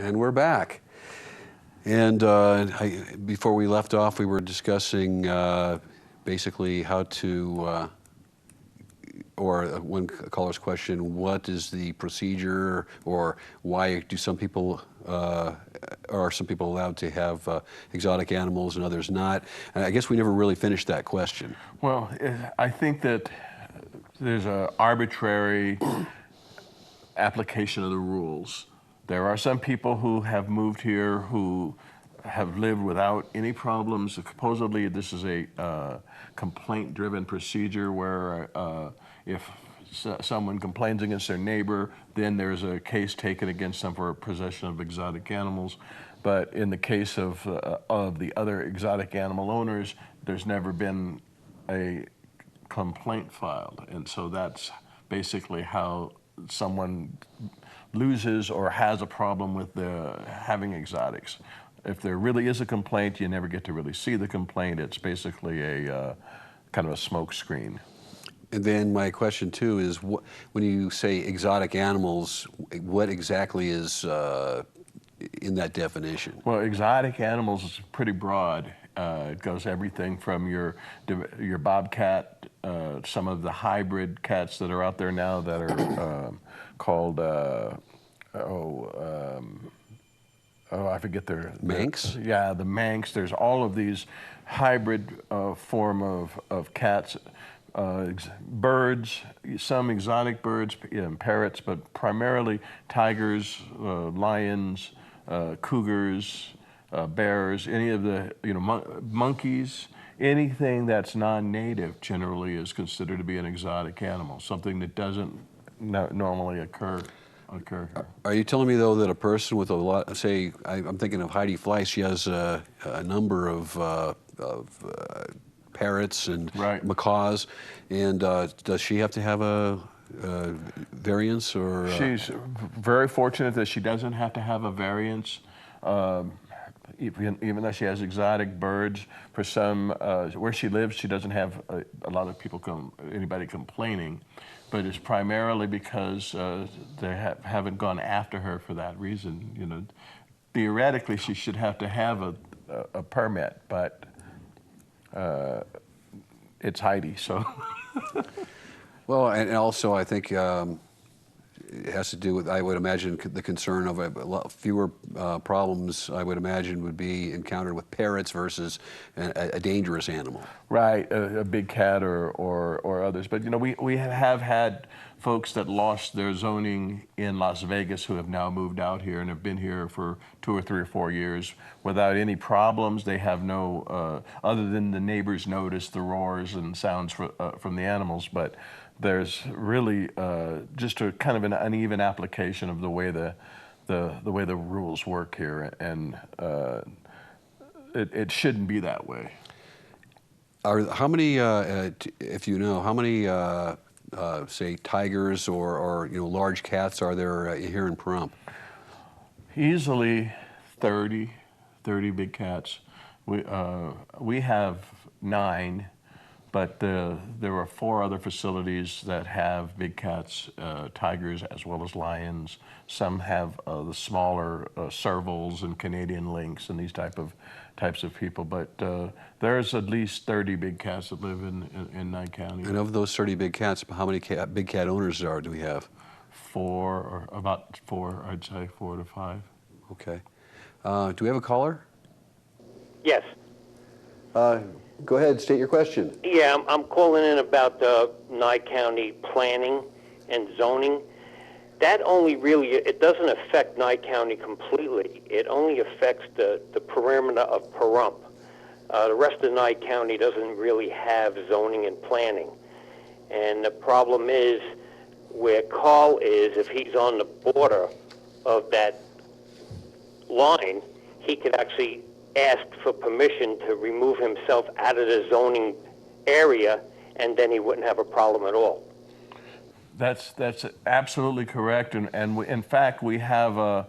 And we're back. And before we left off, we were discussing basically how to, or one caller's question, what is the procedure, or why do some people, are some people allowed to have exotic animals and others not? And I guess we never really finished that question. Well, I think that there's an arbitrary application of the rules. There are some people who have moved here who have lived without any problems. Supposedly, this is a complaint-driven procedure where if someone complains against their neighbor, then there's a case taken against them for possession of exotic animals. But in the case of the other exotic animal owners, there's never been a complaint filed. And so that's basically how someone loses or has a problem with having exotics. If there really is a complaint, you never get to really see the complaint. It's basically a kind of a smoke screen. And then my question too is, when you say exotic animals, what exactly is in that definition? Well, exotic animals is pretty broad. It goes everything from your bobcat, some of the hybrid cats that are out there now that are called, I forget their... Manx? Yeah, the Manx. There's all of these hybrid form of cats, birds, some exotic birds, parrots, but primarily tigers, lions, cougars, bears, any of the, monkeys. Anything that's non-native generally is considered to be an exotic animal, something that doesn't normally occur here. Are you telling me, though, that a person with a lot, say, I'm thinking of Heidi Fleiss, she has a number of parrots and macaws, and does she have to have a variance? Or She's very fortunate that she doesn't have to have a variance. Even though she has exotic birds, for some, where she lives, she doesn't have a lot of people anybody complaining, but it's primarily because they haven't gone after her for that reason. Theoretically, she should have to have a permit, but it's Heidi, so. Well, and also I think it has to do with, I would imagine, the concern of a lot fewer problems, I would imagine, would be encountered with parrots versus a dangerous animal. Right, a big cat or others. But we have had folks that lost their zoning in Las Vegas who have now moved out here and have been here for 2 or 3 or 4 years without any problems. They have no, other than the neighbors notice the roars and sounds from the animals, but there's really just a kind of an uneven application of the way the rules work here, and it shouldn't be that way. How many, if you know, how many, say, tigers or large cats are there here in Pahrump? Easily 30 big cats. We have 9. But there are 4 other facilities that have big cats, tigers, as well as lions. Some have the smaller servals and Canadian lynx and these types of people. But there's at least 30 big cats that live in Nye County. And of those 30 big cats, how many big cat owners do we have? 4, or about 4, I'd say 4 to 5. Okay. Do we have a caller? Yes. Go ahead, state your question. Yeah, I'm calling in about Nye County planning and zoning. That only really, it doesn't affect Nye County completely. It only affects the perimeter of Pahrump. The rest of Nye County doesn't really have zoning and planning. And the problem is, where Karl is, if he's on the border of that line, he could actually ask for permission to remove himself out of the zoning area, and then he wouldn't have a problem at all. That's absolutely correct, and in fact we have a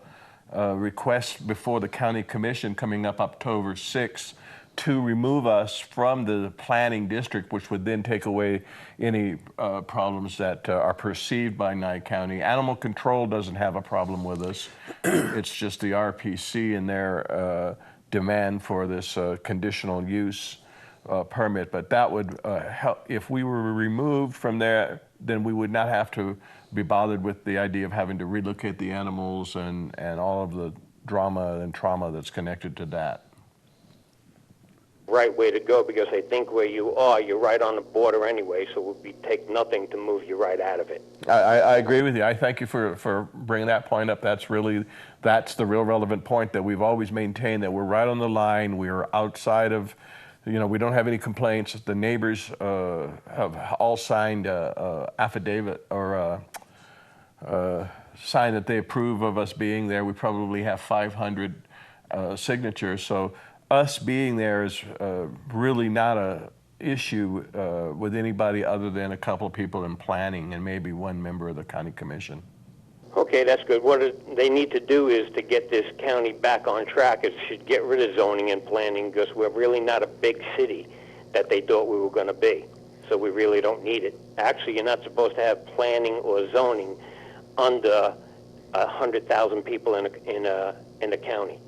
request before the county commission coming up October 6th to remove us from the planning district, which would then take away any problems that are perceived by Nye County. Animal control doesn't have a problem with us. It's just the RPC and their demand for this conditional use permit. But that would help. If we were removed from there, then we would not have to be bothered with the idea of having to relocate the animals and all of the drama and trauma that's connected to that. Right way to go, because I think where you are, you're right on the border anyway, so it would take nothing to move you right out of it. I agree with you. I thank you for bringing that point up. That's the real relevant point that we've always maintained, that we're right on the line. We're outside of, we don't have any complaints. The neighbors have all signed a affidavit or sign that they approve of us being there. We probably have 500 signatures. So us being there is really not a issue with anybody other than a couple of people in planning and maybe one member of the county commission. Okay, that's good. What they need to do is to get this county back on track. It should get rid of zoning and planning, because we're really not a big city that they thought we were going to be. So we really don't need it. Actually, you're not supposed to have planning or zoning under 100,000 people in the county.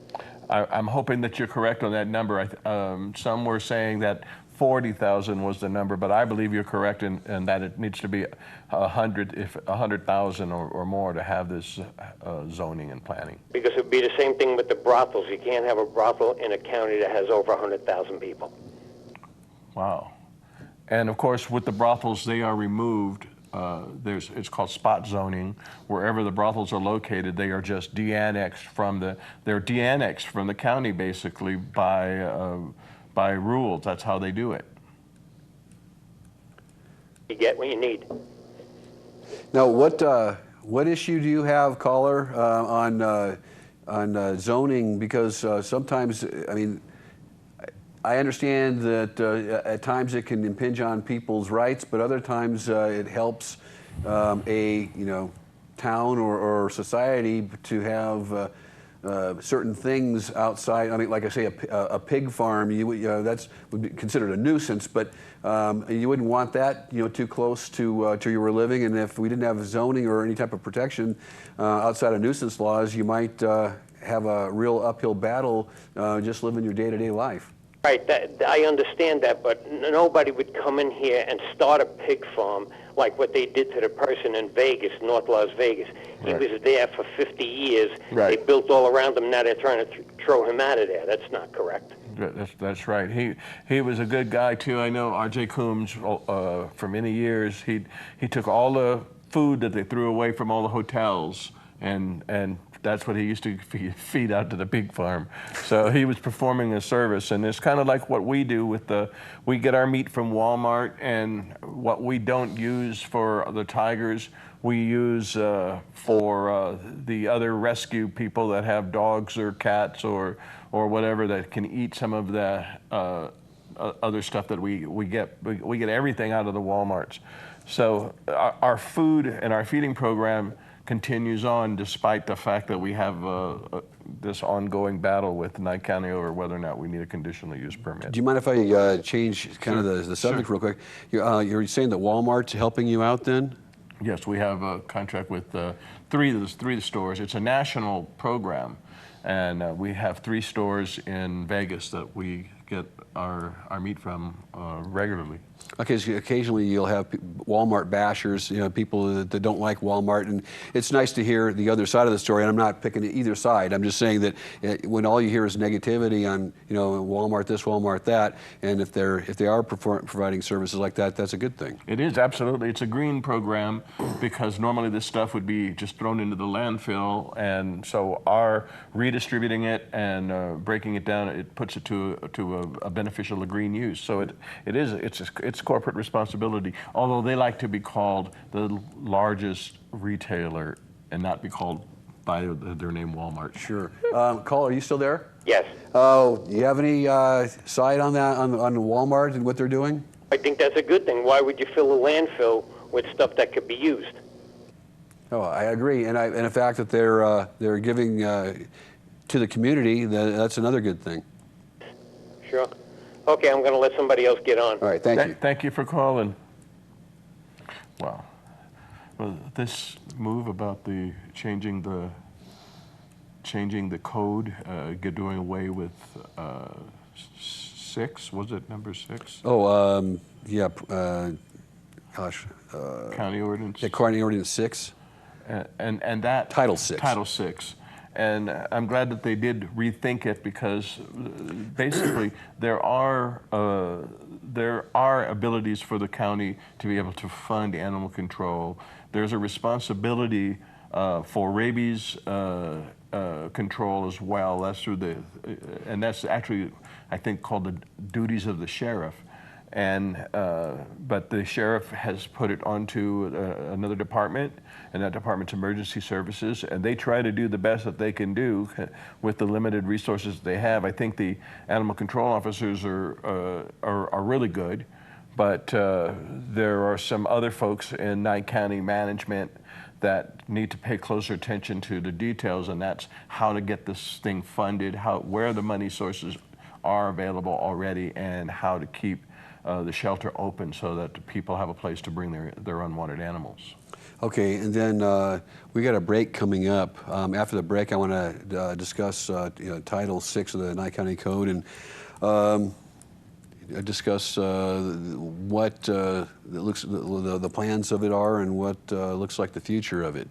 I'm hoping that you're correct on that number. Some were saying that 40,000 was the number, but I believe you're correct in that it needs to be 100,000 or more to have this zoning and planning. Because it would be the same thing with the brothels. You can't have a brothel in a county that has over 100,000 people. Wow. And of course, with the brothels, they are removed. It's called spot zoning. Wherever the brothels are located, they are just de-annexed from the county, basically, by rules. That's how they do it. You get what you need. Now, what issue do you have, caller, on zoning? Because sometimes, I mean, I understand that at times it can impinge on people's rights, but other times it helps a town or society to have certain things outside. I mean, like I say, a pig farm, that's would be considered a nuisance, but you wouldn't want that too close to where you were living. And if we didn't have zoning or any type of protection outside of nuisance laws, you might have a real uphill battle just living your day-to-day life. Right, I understand that, but nobody would come in here and start a pig farm like what they did to the person in Vegas, North Las Vegas. He Right. was there for 50 years. Right. They built all around him. Now they're trying to throw him out of there. That's not correct. That's right. He was a good guy too. I know R.J. Coombs for many years. He took all the food that they threw away from all the hotels and that's what he used to feed out to the pig farm. So he was performing a service, and it's kind of like what we do with we get our meat from Walmart, and what we don't use for the tigers, we use for the other rescue people that have dogs or cats or whatever that can eat some of the other stuff that we get. We get everything out of the Walmarts. So our food and our feeding program continues on despite the fact that we have this ongoing battle with Nye County over whether or not we need a conditional use permit. Do you mind if I change kind of the subject real quick? You're saying that Walmart's helping you out then? Yes, we have a contract with three of the stores. It's a national program, and we have 3 stores in Vegas that we get our meat from regularly. Okay, so occasionally you'll have Walmart bashers, people that don't like Walmart, and it's nice to hear the other side of the story. And I'm not picking either side. I'm just saying that when all you hear is negativity on, Walmart this, Walmart that, and if they are providing services like that, that's a good thing. It is, absolutely. It's a green program because normally this stuff would be just thrown into the landfill, and so our redistributing it and breaking it down, it puts it to a beneficial green use. So it's corporate responsibility, although they like to be called the largest retailer and not be called by their name Walmart. Sure. Karl, are you still there? Yes. Oh, do you have any side on that, on Walmart and what they're doing? I think that's a good thing. Why would you fill a landfill with stuff that could be used? Oh, I agree, and the fact that they're giving to the community, that's another good thing. Sure. Okay, I'm going to let somebody else get on. All right, thank you. Thank you for calling. Wow. Well, this move about the changing the code, doing away with 6, was it number 6? Oh, yeah, gosh. County ordinance. Yeah, County Ordinance 6. And that Title 6. Title 6. And I'm glad that they did rethink it, because basically there are abilities for the county to be able to fund animal control. There's a responsibility for rabies control as well. That's through and that's actually, I think, called the duties of the sheriff. And but the sheriff has put it onto another department, and that department's emergency services, and they try to do the best that they can do with the limited resources they have. I think the animal control officers are really good, but there are some other folks in Nye County management that need to pay closer attention to the details, and that's how to get this thing funded, where the money sources are available already, and how to keep the shelter open so that people have a place to bring their unwanted animals. Okay, and then we got a break coming up. After the break, I want to discuss Title 6 of the Nye County Code, and discuss what the plans of it are, and what looks like the future of it.